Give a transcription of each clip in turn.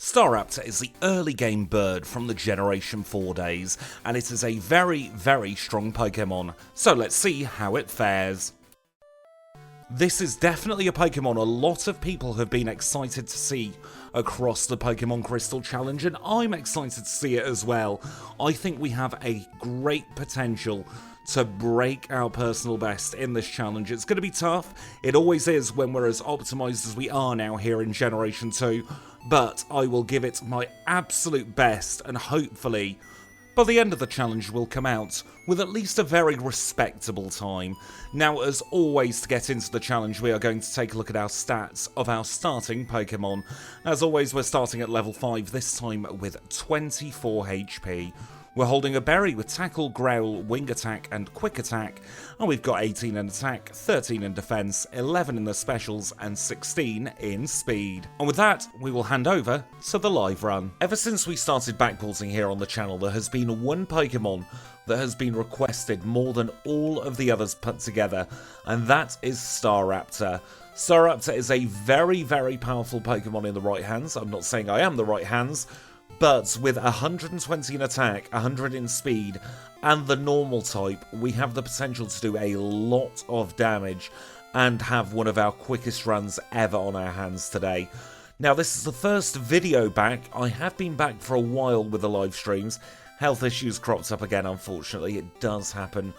Staraptor is the early game bird from the Generation 4 days, and it is a very, very strong Pokémon, so let's see how it fares. This is definitely a Pokémon a lot of people have been excited to see across the Pokémon Crystal Challenge, and I'm excited to see it as well. I think we have a great potential to break our personal best in this challenge. It's going to be tough. It always is when we're as optimised as we are now here in Generation 2, but I will give it my absolute best, and hopefully by the end of the challenge we'll come out with at least a very respectable time. Now, as always, to get into the challenge we are going to take a look at our stats of our starting Pokemon. As always, we're starting at level 5, this time with 24 HP. We're holding a berry with Tackle, Growl, Wing Attack and Quick Attack, and we've got 18 in Attack, 13 in Defense, 11 in the Specials and 16 in Speed. And with that, we will hand over to the live run. Ever since we started backporting here on the channel, there has been one Pokemon that has been requested more than all of the others put together, and that is Staraptor. Staraptor is a very, very powerful Pokemon in the right hands. I'm not saying I am the right hands, but with 120 in attack, 100 in speed, and the normal type, we have the potential to do a lot of damage and have one of our quickest runs ever on our hands today. Now, this is the first video back. I have been back for a while with the live streams. Health issues cropped up again, unfortunately. It does happen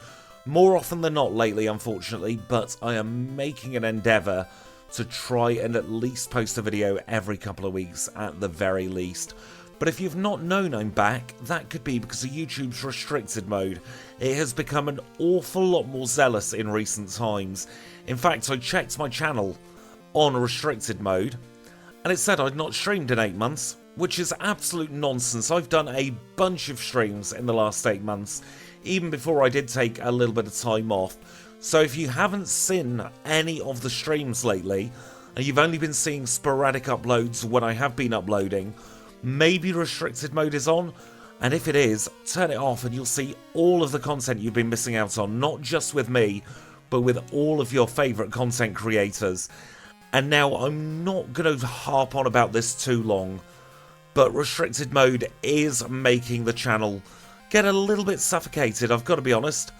more often than not lately, unfortunately, but I am making an endeavour to try and at least post a video every couple of weeks at the very least. But if you've not known I'm back, that could be because of YouTube's restricted mode. It has become an awful lot more zealous in recent times. In fact, I checked my channel on restricted mode, and it said I'd not streamed in 8 months, which is absolute nonsense. I've done a bunch of streams in the last 8 months, even before I did take a little bit of time off. So if you haven't seen any of the streams lately, and you've only been seeing sporadic uploads when I have been uploading, maybe restricted mode is on, and if it is, turn it off and you'll see all of the content you've been missing out on, not just with me, but with all of your favourite content creators. And now, I'm not going to harp on about this too long, but restricted mode is making the channel get a little bit suffocated, I've got to be honest.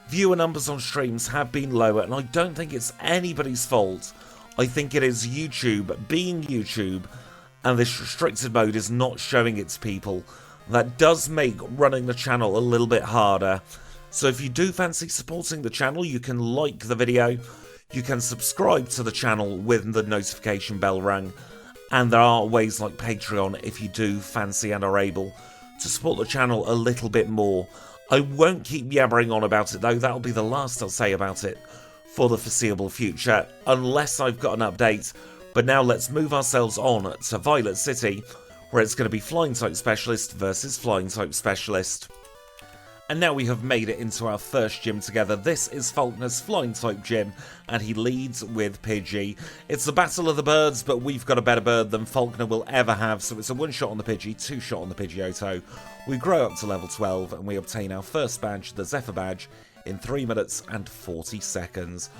Viewer numbers on streams have been lower, and I don't think it's anybody's fault. I think it is YouTube being YouTube, and this restricted mode is not showing its people. That does make running the channel a little bit harder. So if you do fancy supporting the channel, you can like the video, you can subscribe to the channel with the notification bell rung, and there are ways like Patreon if you do fancy and are able to support the channel a little bit more. I won't keep yabbering on about it though, that'll be the last I'll say about it for the foreseeable future, unless I've got an update. But now let's move ourselves on to Violet City, where it's going to be Flying Type Specialist versus Flying Type Specialist. And now we have made it into our first gym together. This is Falkner's Flying Type gym, and he leads with Pidgey. It's the Battle of the Birds, but we've got a better bird than Falkner will ever have, so it's a one-shot on the Pidgey, two-shot on the Pidgeotto. We grow up to level 12, and we obtain our first badge, the Zephyr badge, in 3 minutes and 40 seconds.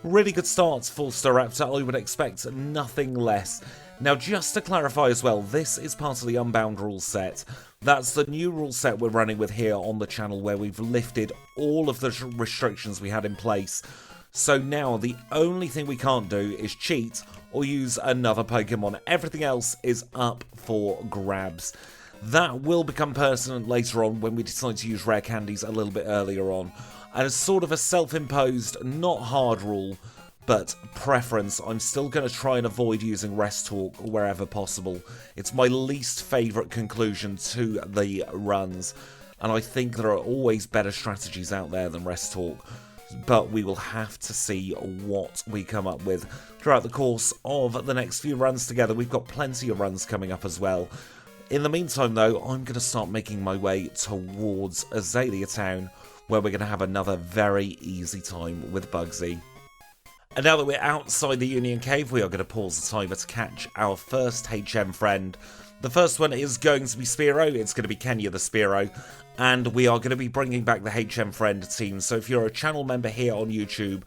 Really good start for Staraptor, I would expect nothing less. Now, just to clarify as well, this is part of the Unbound rule set. That's the new rule set we're running with here on the channel, where we've lifted all of the restrictions we had in place. So now the only thing we can't do is cheat or use another Pokemon. Everything else is up for grabs. That will become pertinent later on when we decide to use rare candies a little bit earlier on. And as sort of a self-imposed, not hard rule, but preference, I'm still going to try and avoid using Rest Talk wherever possible. It's my least favourite conclusion to the runs, and I think there are always better strategies out there than Rest Talk, but we will have to see what we come up with throughout the course of the next few runs together. We've got plenty of runs coming up as well. In the meantime though, I'm going to start making my way towards Azalea Town, where we're going to have another very easy time with Bugsy. And now that we're outside the Union Cave, we are going to pause the timer to catch our first HM friend. The first one is going to be Spearow. It's going to be Kenya the Spearow, and we are going to be bringing back the HM friend team. So if you're a channel member here on YouTube,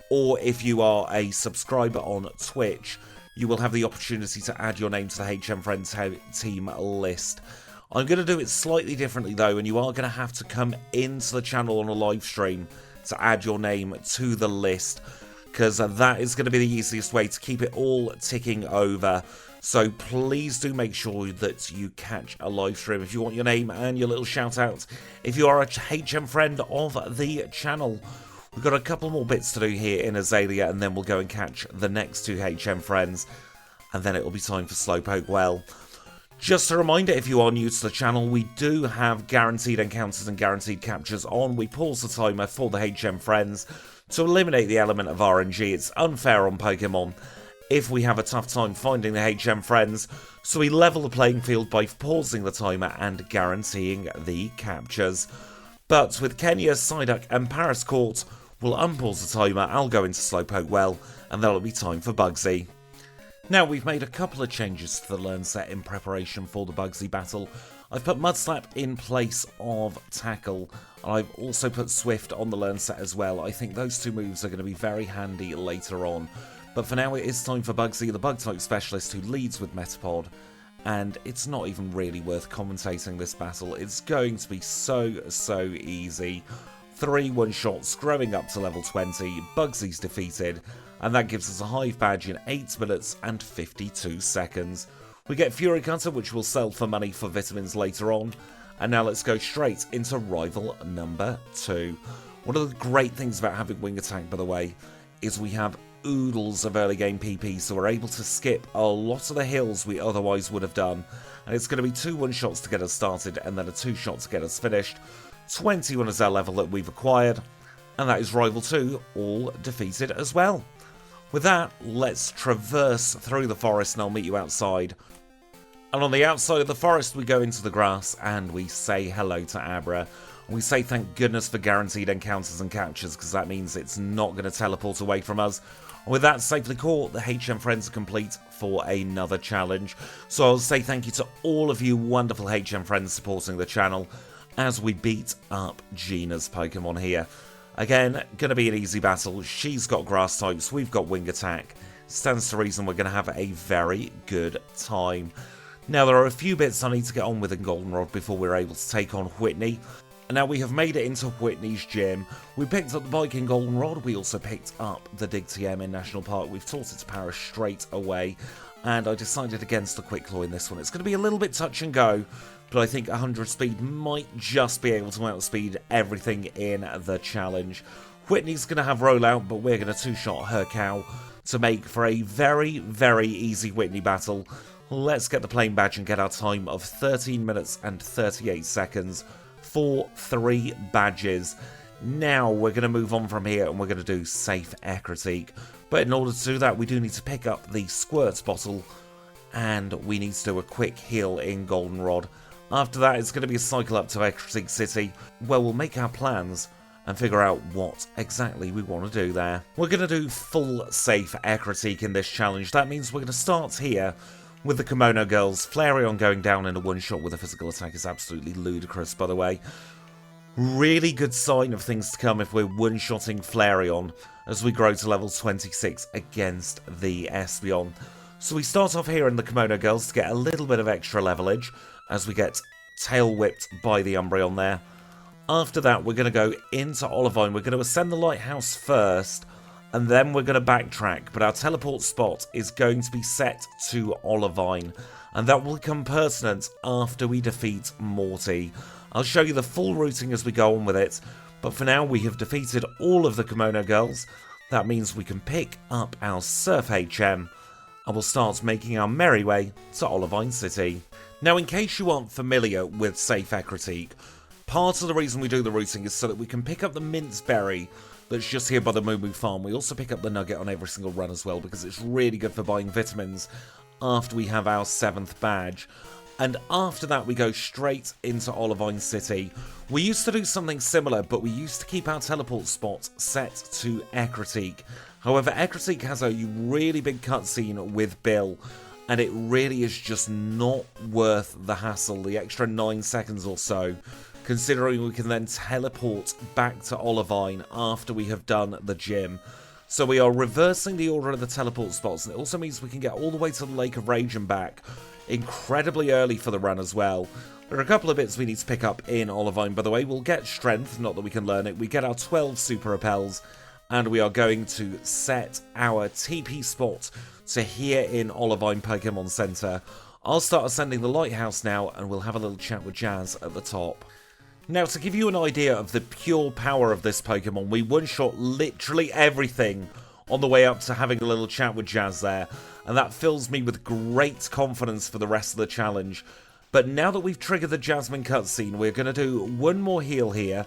or if you are a subscriber on Twitch, you will have the opportunity to add your name to the HM Friends team list. I'm going to do it slightly differently though, and you are going to have to come into the channel on a live stream to add your name to the list, because that is going to be the easiest way to keep it all ticking over. So please do make sure that you catch a live stream if you want your name and your little shout out if you are a HM friend of the channel. We've got a couple more bits to do here in Azalea, and then we'll go and catch the next 2 HM friends, and then it will be time for Slowpoke Well. Just a reminder, if you are new to the channel, we do have guaranteed encounters and guaranteed captures on. We pause the timer for the HM friends to eliminate the element of RNG. It's unfair on Pokemon if we have a tough time finding the HM friends, so we level the playing field by pausing the timer and guaranteeing the captures. But with Kenya, Psyduck and Paris Court, we'll unpause the timer, I'll go into Slowpoke Well, and that'll be time for Bugsy. Now, we've made a couple of changes to the learn set in preparation for the Bugsy battle. I've put Mud Slap in place of Tackle, and I've also put Swift on the learn set as well. I think those 2 moves are going to be very handy later on. But for now, it is time for Bugsy, the Bug-type specialist who leads with Metapod. And it's not even really worth commentating this battle. It's going to be so easy. 3 one-shots, growing up to level 20, Bugsy's defeated, and that gives us a Hive badge in 8 minutes and 52 seconds. We get Fury Cutter, which we'll sell for money for vitamins later on. And now let's go straight into rival number 2. One of the great things about having Wing Attack, by the way, is we have oodles of early game PP, so we're able to skip a lot of the hills we otherwise would have done. And it's going to be 2 one-shots to get us started, and then a 2-shot to get us finished. 21 is our level that we've acquired, and that is rival 2, all defeated as well. With that, let's traverse through the forest and I'll meet you outside. And on the outside of the forest, we go into the grass and we say hello to Abra. We say thank goodness for guaranteed encounters and captures, because that means it's not going to teleport away from us. And with that safely caught, the HM friends are complete for another challenge. So I'll say thank you to all of you wonderful HM friends supporting the channel as we beat up Gina's Pokemon here. Again, going to be an easy battle. She's got grass types, we've got Wing Attack. Stands to reason we're going to have a very good time. Now, there are a few bits I need to get on with in Goldenrod before we're able to take on Whitney. And now we have made it into Whitney's gym. We picked up the bike in Goldenrod. We also picked up the Dig TM in National Park. We've taught it to Paris straight away. And I decided against the Quick Claw in this one. It's going to be a little bit touch and go, but I think 100 speed might just be able to outspeed everything in the challenge. Whitney's going to have rollout, but we're going to 2-shot her cow to make for a very easy Whitney battle. Let's get the playing badge and get our time of 13 minutes and 38 seconds for 3 badges. Now we're going to move on from here and we're going to do Safe Air Critique. But in order to do that, we do need to pick up the Squirts bottle and we need to do a quick heal in Goldenrod. After that, it's going to be a cycle up to Air Critique City, where we'll make our plans and figure out what exactly we want to do there. We're going to do full safe Air Critique in this challenge. That means we're going to start here with the Kimono Girls. Flareon going down in a one-shot with a physical attack is absolutely ludicrous, by the way. Really good sign of things to come if we're one-shotting Flareon as we grow to level 26 against the Espeon. So we start off here in the Kimono Girls to get a little bit of extra levelage as we get tail whipped by the Umbreon there. After that, we're going to go into Olivine. We're going to ascend the lighthouse first, and then we're going to backtrack. But our teleport spot is going to be set to Olivine, and that will become pertinent after we defeat Morty. I'll show you the full routing as we go on with it, but for now we have defeated all of the Kimono Girls. That means we can pick up our Surf HM, and we'll start making our merry way to Olivine City. Now, in case you aren't familiar with Safe Air Critique, part of the reason we do the routing is so that we can pick up the Mince Berry that's just here by the Moo Moo Farm. We also pick up the Nugget on every single run as well, because it's really good for buying vitamins after we have our 7th badge. And after that, we go straight into Olivine City. We used to do something similar, but we used to keep our teleport spot set to Air Critique. However, Air Critique has a really big cutscene with Bill, and it really is just not worth the hassle, the extra 9 seconds or so, considering we can then teleport back to Olivine after we have done the gym. So we are reversing the order of the teleport spots, and it also means we can get all the way to the Lake of Rage and back incredibly early for the run as well. There are a couple of bits we need to pick up in Olivine, by the way. We'll get strength, not that we can learn it. We get our 12 super repels, and we are going to set our TP spot to here in Olivine Pokemon Center. I'll start ascending the lighthouse now, and we'll have a little chat with Jazz at the top. Now, to give you an idea of the pure power of this Pokemon, we one-shot literally everything on the way up to having a little chat with Jazz there, and that fills me with great confidence for the rest of the challenge. But now that we've triggered the Jasmine cutscene, we're going to do one more heal here,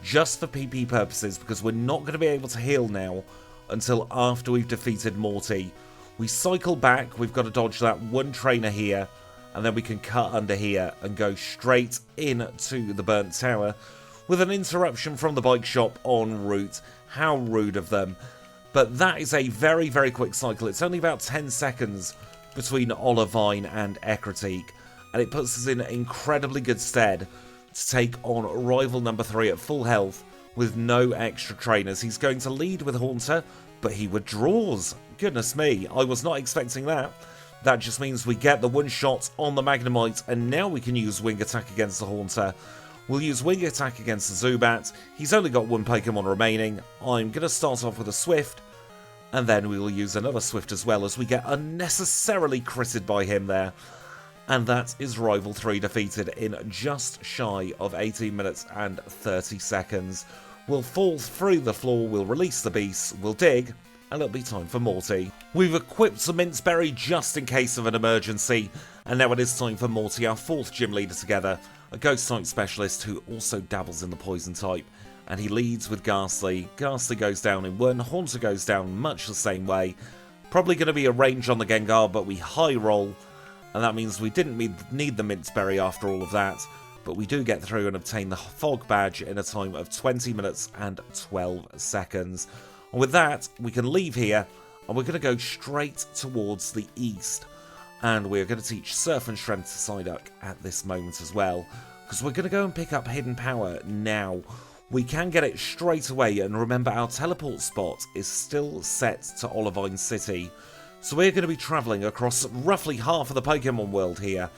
just for PP purposes, because we're not going to be able to heal now until after we've defeated Morty. We cycle back, we've got to dodge that one trainer here, and then we can cut under here and go straight into the Burnt Tower with an interruption from the bike shop en route. How rude of them. But that is a very, very quick cycle. It's only about 10 seconds between Olivine and Ecruteak, and it puts us in incredibly good stead to take on rival number 3 at full health with no extra trainers. He's going to lead with Haunter, but he withdraws. Goodness me, I was not expecting that. That just means we get the one shot on the Magnemite, and now we can use Wing Attack against the Haunter. We'll use Wing Attack against the Zubat. He's only got one Pokemon remaining. I'm going to start off with a Swift, and then we will use another Swift as well as we get unnecessarily critted by him there. And that is Rival 3 defeated in just shy of 18 minutes and 30 seconds. We'll fall through the floor, we'll release the beast, we'll dig, and it'll be time for Morty. We've equipped the Minceberry just in case of an emergency, and now it is time for Morty, our 4th gym leader together, a ghost type specialist who also dabbles in the poison type, and he leads with Ghastly. Ghastly goes down in 1, Haunter goes down much the same way. Probably going to be a range on the Gengar, but we high roll, and that means we didn't need the Minceberry after all of that, but we do get through and obtain the Fog Badge in a time of 20 minutes and 12 seconds. And with that, we can leave here, and we're going to go straight towards the east. And we're going to teach Surf and Strength to Psyduck at this moment as well, because we're going to go and pick up Hidden Power now. We can get it straight away, and remember our teleport spot is still set to Olivine City. So we're going to be travelling across roughly half of the Pokemon world here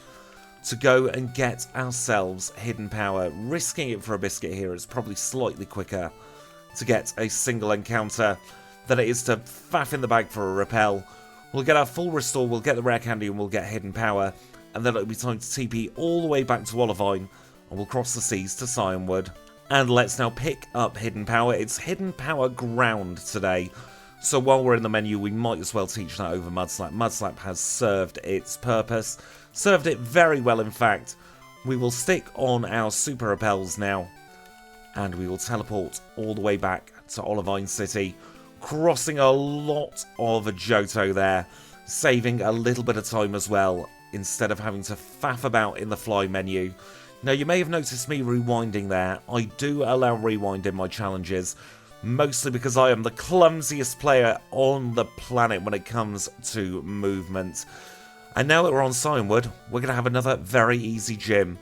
to go and get ourselves Hidden Power. Risking it for a biscuit here is probably slightly quicker to get a single encounter than it is to faff in the bag for a repel. We'll get our full restore, we'll get the rare candy, and we'll get Hidden Power, and then it'll be time to TP all the way back to Olivine, and we'll cross the seas to Cianwood. And let's now pick up Hidden Power. It's Hidden Power Ground today, so while we're in the menu we might as well teach that over Mudslap. Mudslap has served its purpose, served it very well in fact. We will stick on our super repels now, and we will teleport all the way back to Olivine City, crossing a lot of Johto there, saving a little bit of time as well, instead of having to faff about in the fly menu. Now, you may have noticed me rewinding there. I do allow rewind in my challenges, mostly because I am the clumsiest player on the planet when it comes to movement. And now that we're on Cianwood, we're going to have another very easy gym.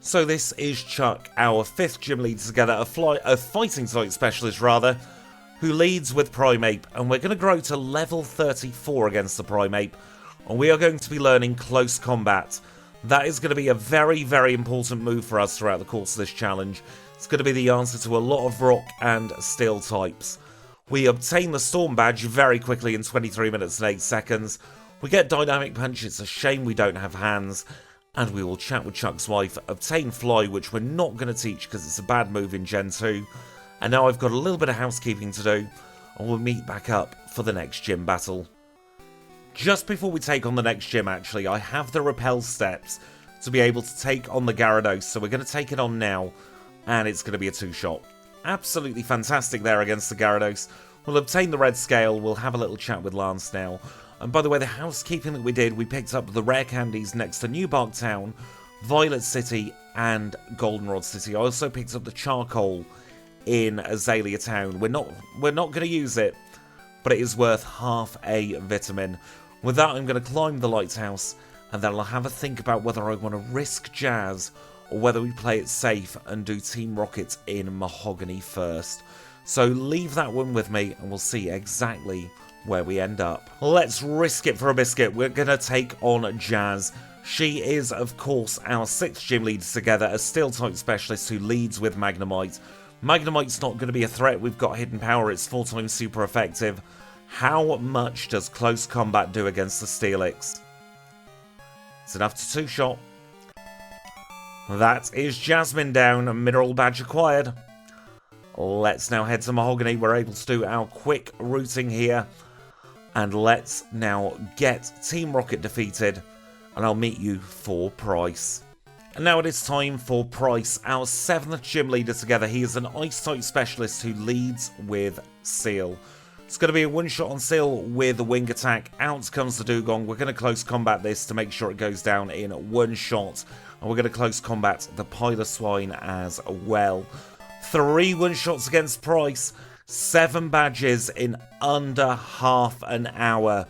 So this is Chuck, our 5th gym leader together, a fighting type specialist rather, who leads with Primeape, and we're going to grow to level 34 against the Primeape, and we are going to be learning close combat. That is going to be a very, very important move for us throughout the course of this challenge. It's going to be the answer to a lot of rock and steel types. We obtain the Storm Badge very quickly in 23 minutes and 8 seconds. We get Dynamic Punch, it's a shame we don't have hands. And we will chat with Chuck's wife, obtain Fly, which we're not going to teach because it's a bad move in Gen 2. And now I've got a little bit of housekeeping to do, and we'll meet back up for the next gym battle. Just before we take on the next gym, actually, I have the repel steps to be able to take on the Gyarados, so we're going to take it on now, and it's going to be a 2-shot. Absolutely fantastic there against the Gyarados. We'll obtain the red scale, we'll have a little chat with Lance now. And by the way, the housekeeping that we did, we picked up the rare candies next to New Bark Town, Violet City, and Goldenrod City. I also picked up the charcoal in Azalea Town. We're not going to use it, but it is worth half a vitamin. With that, I'm going to climb the lighthouse, and then I'll have a think about whether I want to risk Jazz or whether we play it safe and do Team Rocket in Mahogany first. So leave that one with me and we'll see exactly where we end up. Let's risk it for a biscuit. We're going to take on Jazz. She is, of course, our 6th gym leader together, a Steel-type specialist who leads with Magnemite. Magnemite's not going to be a threat. We've got Hidden Power. It's 4 times super effective. How much does close combat do against the Steelix? It's enough to 2-shot. That is Jasmine down. Mineral badge acquired. Let's now head to Mahogany. We're able to do our quick routing here. And let's now get Team Rocket defeated. And I'll meet you for Price. And now it is time for Price, our 7th gym leader together. He is an Ice-type specialist who leads with Seal. It's going to be a one-shot on Seal with a wing attack. Out comes the Dugong. We're going to close combat this to make sure it goes down in one shot. And we're going to close combat the Piloswine as well. 3 one-shots against Price. 7 badges in under half an hour.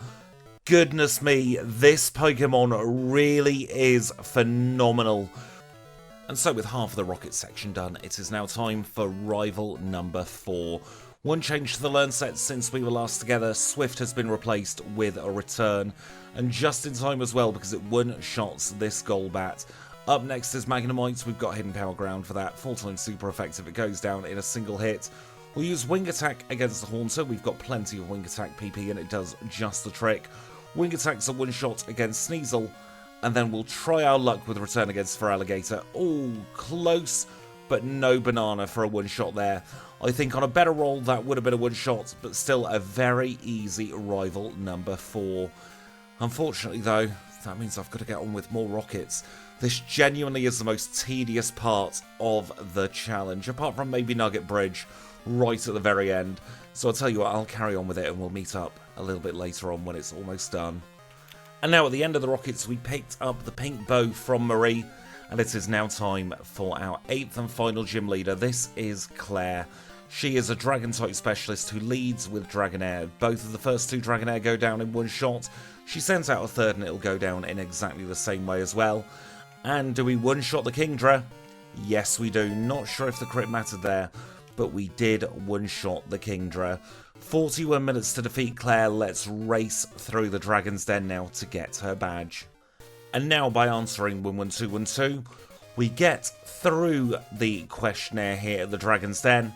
Goodness me, this Pokemon really is phenomenal. And so with half of the Rocket section done, it is now time for rival number 4. One change to the learn set since we were last together. Swift has been replaced with a return. And just in time as well, because it one-shots this Golbat. Up next is Magnemite. We've got Hidden Power Ground for that. 4 times super effective. It goes down in a single hit. We'll use Wing Attack against the Haunter. We've got plenty of Wing Attack PP and it does just the trick. Wing Attack's a one-shot against Sneasel. And then we'll try our luck with Return against Feraligatr. Oh, close, but no banana for a one-shot there. I think on a better roll that would have been a one-shot, but still a very easy rival number 4. Unfortunately though, that means I've got to get on with more Rockets. This genuinely is the most tedious part of the challenge, apart from maybe Nugget Bridge right at the very end. So I'll tell you what, I'll carry on with it and we'll meet up a little bit later on when it's almost done. And now at the end of the Rockets, we picked up the pink bow from Marie, and it is now time for our 8th and final gym leader. This is Claire. She is a Dragon-type specialist who leads with Dragonair. Both of the first 2 Dragonair go down in one shot. She sends out a third and it'll go down in exactly the same way as well. And do we one-shot the Kingdra? Yes, we do. Not sure if the crit mattered there, but we did one-shot the Kingdra. 41 minutes to defeat Claire. Let's race through the Dragon's Den now to get her badge. And now by answering 11212, we get through the questionnaire here at the Dragon's Den.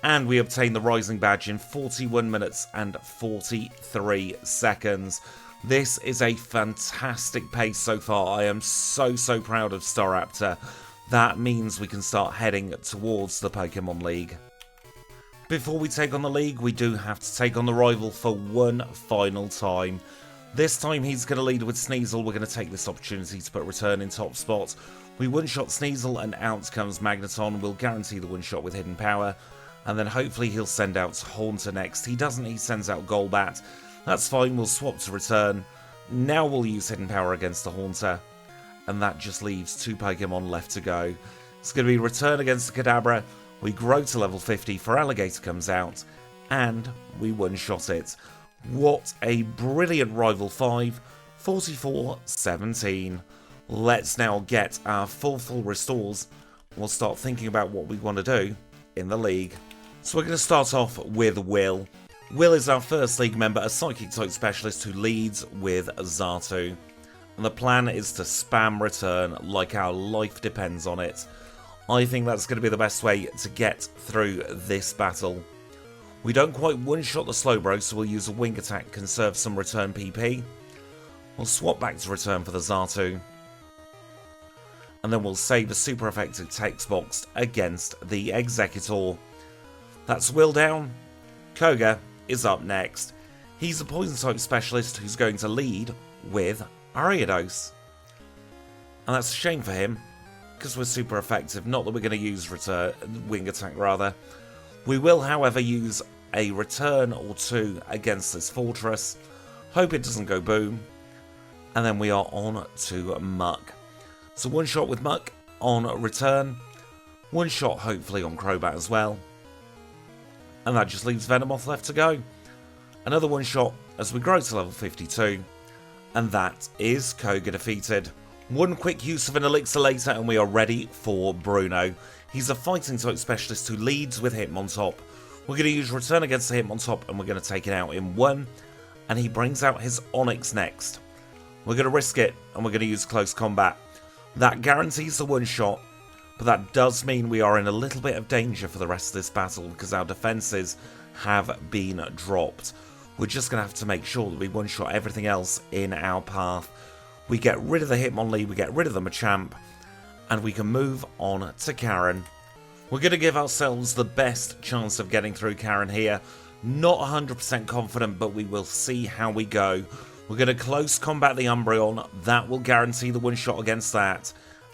And we obtain the Rising Badge in 41 minutes and 43 seconds. This is a fantastic pace so far. I am so proud of Staraptor. That means we can start heading towards the Pokemon League. Before we take on the League, we do have to take on the rival for one final time. This time he's going to lead with Sneasel. We're going to take this opportunity to put Return in top spot. We one-shot Sneasel and out comes Magneton. We'll guarantee the one-shot with Hidden Power. And then hopefully he'll send out Haunter next. He doesn't, he sends out Golbat. That's fine, we'll swap to Return. Now we'll use Hidden Power against the Haunter. And that just leaves 2 Pokemon left to go. It's going to be Return against the Kadabra. We grow to level 50, Feraligatr comes out. And we one-shot it. What a brilliant Rival 5. 44-17. Let's now get our full restores. We'll start thinking about what we want to do in the league. So we're going to start off with Will. Will is our first league member, a Psychic-type specialist who leads with Xatu. And the plan is to spam Return like our life depends on it. I think that's going to be the best way to get through this battle. We don't quite one-shot the Slowbro, so we'll use a Wing Attack, conserve some Return PP. We'll swap back to Return for the Xatu. And then we'll save a super effective text box against the Executor. That's Will down. Koga is up next. He's a Poison-type specialist who's going to lead with Ariados. And that's a shame for him, because we're super effective. Not that we're going to use Wing Attack, rather. We will, however, use a Return or 2 against this Fortress. Hope it doesn't go boom. And then we are on to Muck. So one shot with Muck on Return. One shot, hopefully, on Crobat as well. And that just leaves Venomoth left to go. Another one shot as we grow to level 52. And that is Koga defeated. One quick use of an elixir later and we are ready for Bruno. He's a fighting type specialist who leads with Hitmontop. We're going to use return against the Hitmontop and we're going to take it out in 1. And he brings out his Onyx next. We're going to risk it and we're going to use close combat. That guarantees the one shot, but that does mean we are in a little bit of danger for the rest of this battle because our defenses have been dropped. We're just going to have to make sure that we one shot everything else in our path. We get rid of the Hitmonlee, we get rid of the Machamp, and we can move on to Karen. We're going to give ourselves the best chance of getting through Karen here. Not 100% confident, but we will see how we go. We're going to close combat the Umbreon. That will guarantee the one shot against that.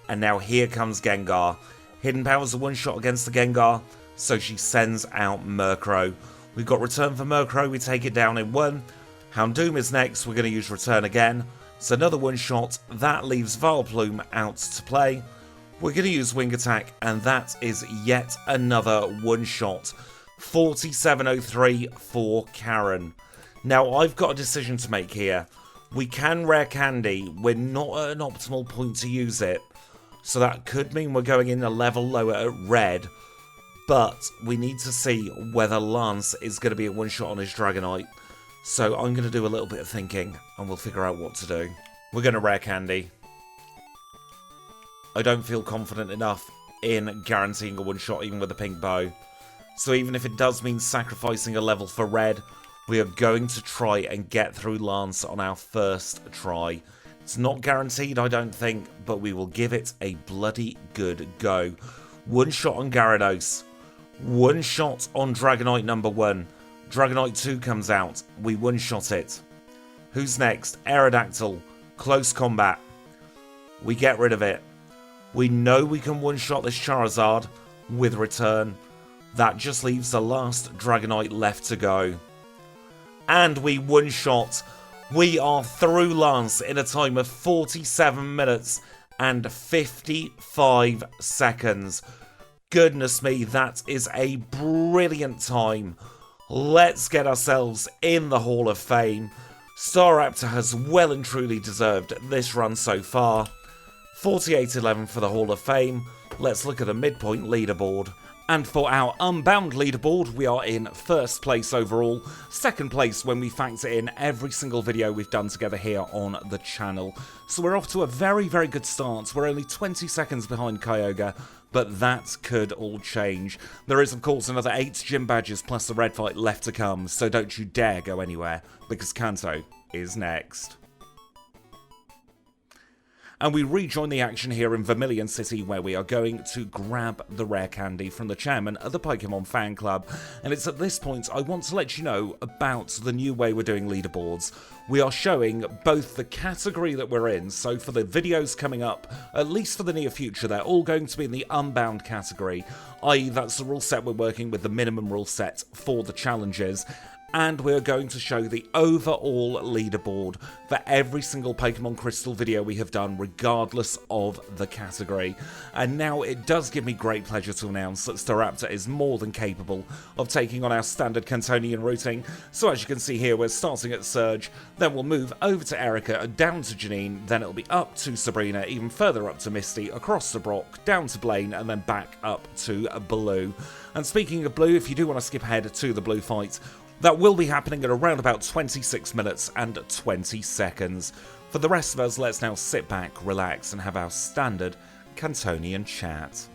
And now here comes Gengar. Hidden Power's a one shot against the Gengar, so she sends out Murkrow. We've got return for Murkrow, we take it down in 1. Houndoom is next, we're going to use return again. It's another one shot, that leaves Vileplume out to play. We're going to use Wing Attack, and that is yet another one shot. 4703 for Karen. Now, I've got a decision to make here. We can Rare Candy, we're not at an optimal point to use it. So that could mean we're going in a level lower at Red. But we need to see whether Lance is going to be a one-shot on his Dragonite. So I'm going to do a little bit of thinking, and we'll figure out what to do. We're going to Rare Candy. I don't feel confident enough in guaranteeing a one-shot even with a pink bow. So even if it does mean sacrificing a level for Red, we are going to try and get through Lance on our first try. It's not guaranteed, I don't think, but we will give it a bloody good go. One shot on Gyarados. One shot on Dragonite number 1. Dragonite 2 comes out. We one-shot it. Who's next? Aerodactyl. Close combat. We get rid of it. We know we can one-shot this Charizard with return. That just leaves the last Dragonite left to go. And we one-shot. We are through Lance in a time of 47 minutes and 55 seconds. Goodness me, that is a brilliant time. Let's get ourselves in the Hall of Fame. Staraptor has well and truly deserved this run so far. 48-11 for the Hall of Fame. Let's look at the midpoint leaderboard. And for our Unbound leaderboard, we are in first place overall, second place when we factor in every single video we've done together here on the channel. So we're off to a very, very good start. We're only 20 seconds behind Kyogre, but that could all change. There is, of course, another 8 gym badges plus the red fight left to come, so don't you dare go anywhere, because Kanto is next. And we rejoin the action here in Vermilion City, where we are going to grab the rare candy from the chairman of the Pokémon fan club. And it's at this point I want to let you know about the new way we're doing leaderboards. We are showing both the category that we're in, so for the videos coming up, at least for the near future, they're all going to be in the Unbound category, i.e. that's the rule set we're working with, the minimum rule set for the challenges. And we're going to show the overall leaderboard for every single Pokemon Crystal video we have done, regardless of the category. And now it does give me great pleasure to announce that Staraptor is more than capable of taking on our standard Cantonian routing. So as you can see here, we're starting at Surge, then we'll move over to Erica, down to Janine, then it'll be up to Sabrina, even further up to Misty, across to Brock, down to Blaine, and then back up to Blue. And speaking of Blue, if you do want to skip ahead to the Blue fight, that will be happening at around about 26 minutes and 20 seconds. For the rest of us, let's now sit back, relax, and have our standard Cantonian chat.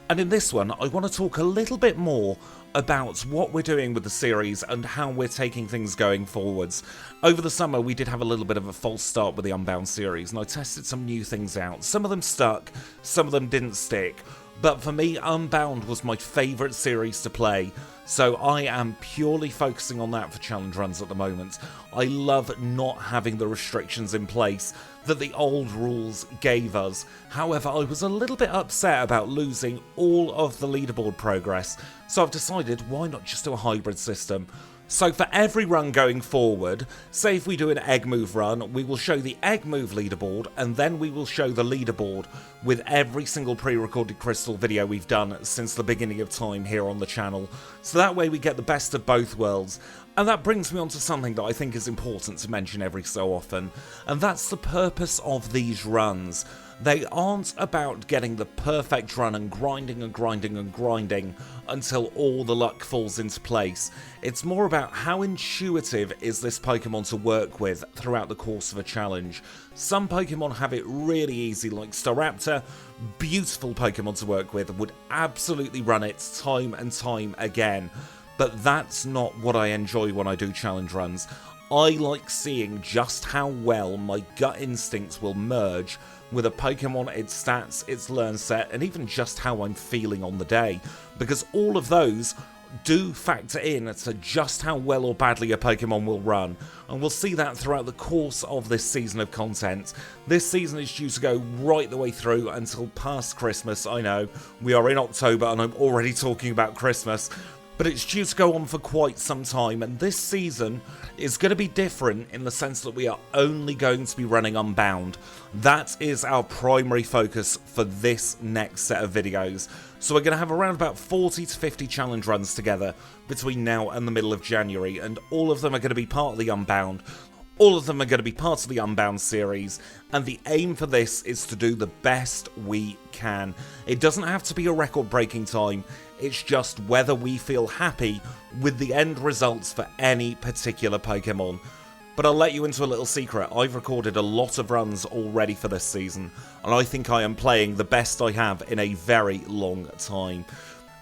And in this one, I want to talk a little bit more about what we're doing with the series and how we're taking things going forwards. Over the summer, we did have a little bit of a false start with the Unbound series, and I tested some new things out. Some of them stuck, some of them didn't stick. But for me, Unbound was my favourite series to play, so I am purely focusing on that for challenge runs at the moment. I love not having the restrictions in place that the old rules gave us. However, I was a little bit upset about losing all of the leaderboard progress, so I've decided why not just do a hybrid system. So for every run going forward, say if we do an egg move run, we will show the egg move leaderboard, and then we will show the leaderboard with every single pre-recorded Crystal video we've done since the beginning of time here on the channel. So that way we get the best of both worlds. And that brings me on to something that I think is important to mention every so often, and that's the purpose of these runs. They aren't about getting the perfect run and grinding and grinding and grinding until all the luck falls into place. It's more about how intuitive is this Pokemon to work with throughout the course of a challenge. Some Pokemon have it really easy, like Staraptor, beautiful Pokemon to work with, would absolutely run it time and time again. But that's not what I enjoy when I do challenge runs. I like seeing just how well my gut instincts will merge with a Pokemon, its stats, its learn set, and even just how I'm feeling on the day, because all of those do factor in to just how well or badly a Pokemon will run, and we'll see that throughout the course of this season of content. This season is due to go right the way through until past Christmas. I know, we are in October and I'm already talking about Christmas, but it's due to go on for quite some time, and this season is going to be different in the sense that we are only going to be running Unbound. That is our primary focus for this next set of videos. So we're going to have around about 40 to 50 challenge runs together between now and the middle of January, and all of them are going to be part of the Unbound. All of them are going to be part of the Unbound series, and the aim for this is to do the best we can. It doesn't have to be a record-breaking time, it's just whether we feel happy with the end results for any particular Pokemon. But I'll let you into a little secret. I've recorded a lot of runs already for this season, and I think I am playing the best I have in a very long time.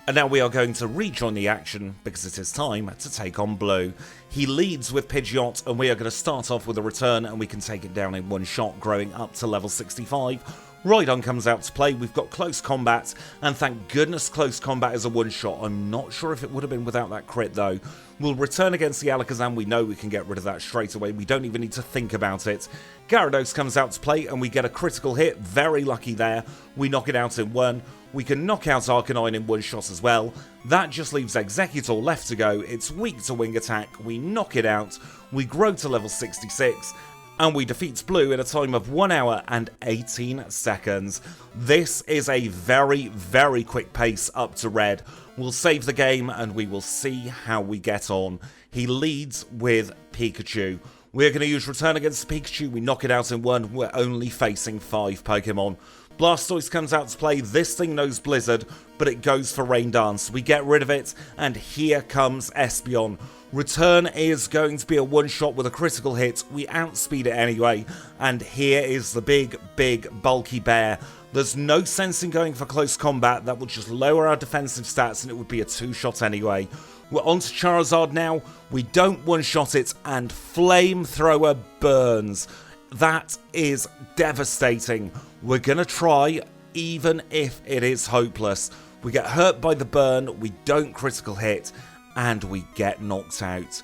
And now we are going to rejoin the action because it is time to take on Blue. He leads with Pidgeot, and we are going to start off with a return, and we can take it down in one shot, growing up to level 65. Rhydon comes out to play, we've got Close Combat, and thank goodness Close Combat is a one-shot. I'm not sure if it would have been without that crit though. We'll return against the Alakazam, we know we can get rid of that straight away, we don't even need to think about it. Gyarados comes out to play, and we get a critical hit, very lucky there. We knock it out in one. We can knock out Arcanine in one shot as well. That just leaves Exeggutor left to go. It's weak to Wing Attack. We knock it out. We grow to level 66. And we defeat Blue in a time of 1 hour and 18 seconds. This is a very, very quick pace up to Red. We'll save the game and we will see how we get on. He leads with Pikachu. We're going to use Return against Pikachu. We knock it out in one. We're only facing 5 Pokemon. Blastoise comes out to play. This thing knows Blizzard, but it goes for Rain Dance. We get rid of it, and here comes Espeon. Return is going to be a one-shot with a critical hit. We outspeed it anyway, and here is the big, big, bulky bear. There's no sense in going for Close Combat. That will just lower our defensive stats, and it would be a two-shot anyway. We're on to Charizard now. We don't one-shot it, and Flamethrower burns. That is devastating. We're going to try, even if it is hopeless. We get hurt by the burn, we don't critical hit, and we get knocked out.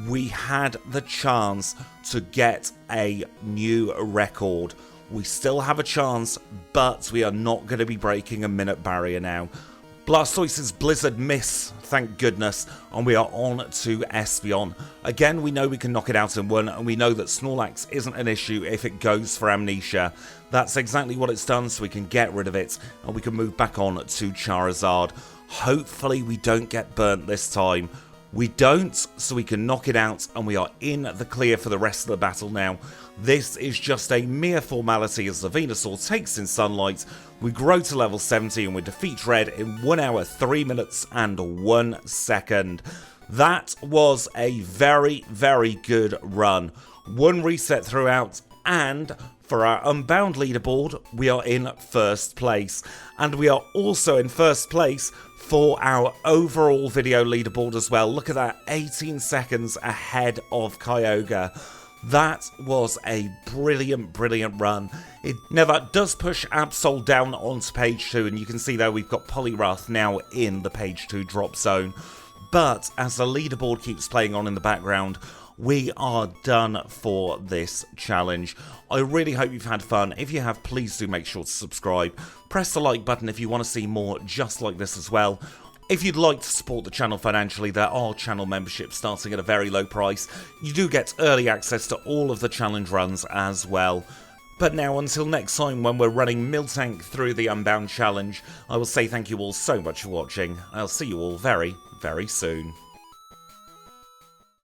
We had the chance to get a new record. We still have a chance, but we are not going to be breaking a minute barrier now. Blastoise's Blizzard miss, thank goodness, and we are on to Espeon. Again, we know we can knock it out in one, and we know that Snorlax isn't an issue if it goes for Amnesia. That's exactly what it's done, so we can get rid of it, and we can move back on to Charizard. Hopefully we don't get burnt this time. We don't, so we can knock it out, and we are in the clear for the rest of the battle now. This is just a mere formality as the Venusaur takes in Sunlight. We grow to level 70 and we defeat Red in 1 hour, 3 minutes and 1 second. That was a very, very good run. One reset throughout, and for our Unbound leaderboard, we are in first place. And we are also in first place for our overall video leaderboard as well. Look at that, 18 seconds ahead of Kyogre. That was a brilliant, brilliant run. Now that does push Absol down onto page 2, and you can see there we've got Poliwrath now in the page 2 drop zone. But as the leaderboard keeps playing on in the background, we are done for this challenge. I really hope you've had fun. If you have, please do make sure to subscribe. Press the like button if you want to see more just like this as well. If you'd like to support the channel financially, there are channel memberships starting at a very low price. You do get early access to all of the challenge runs as well. But now, until next time when we're running Miltank through the Unbound challenge, I will say thank you all so much for watching. I'll see you all very, very soon.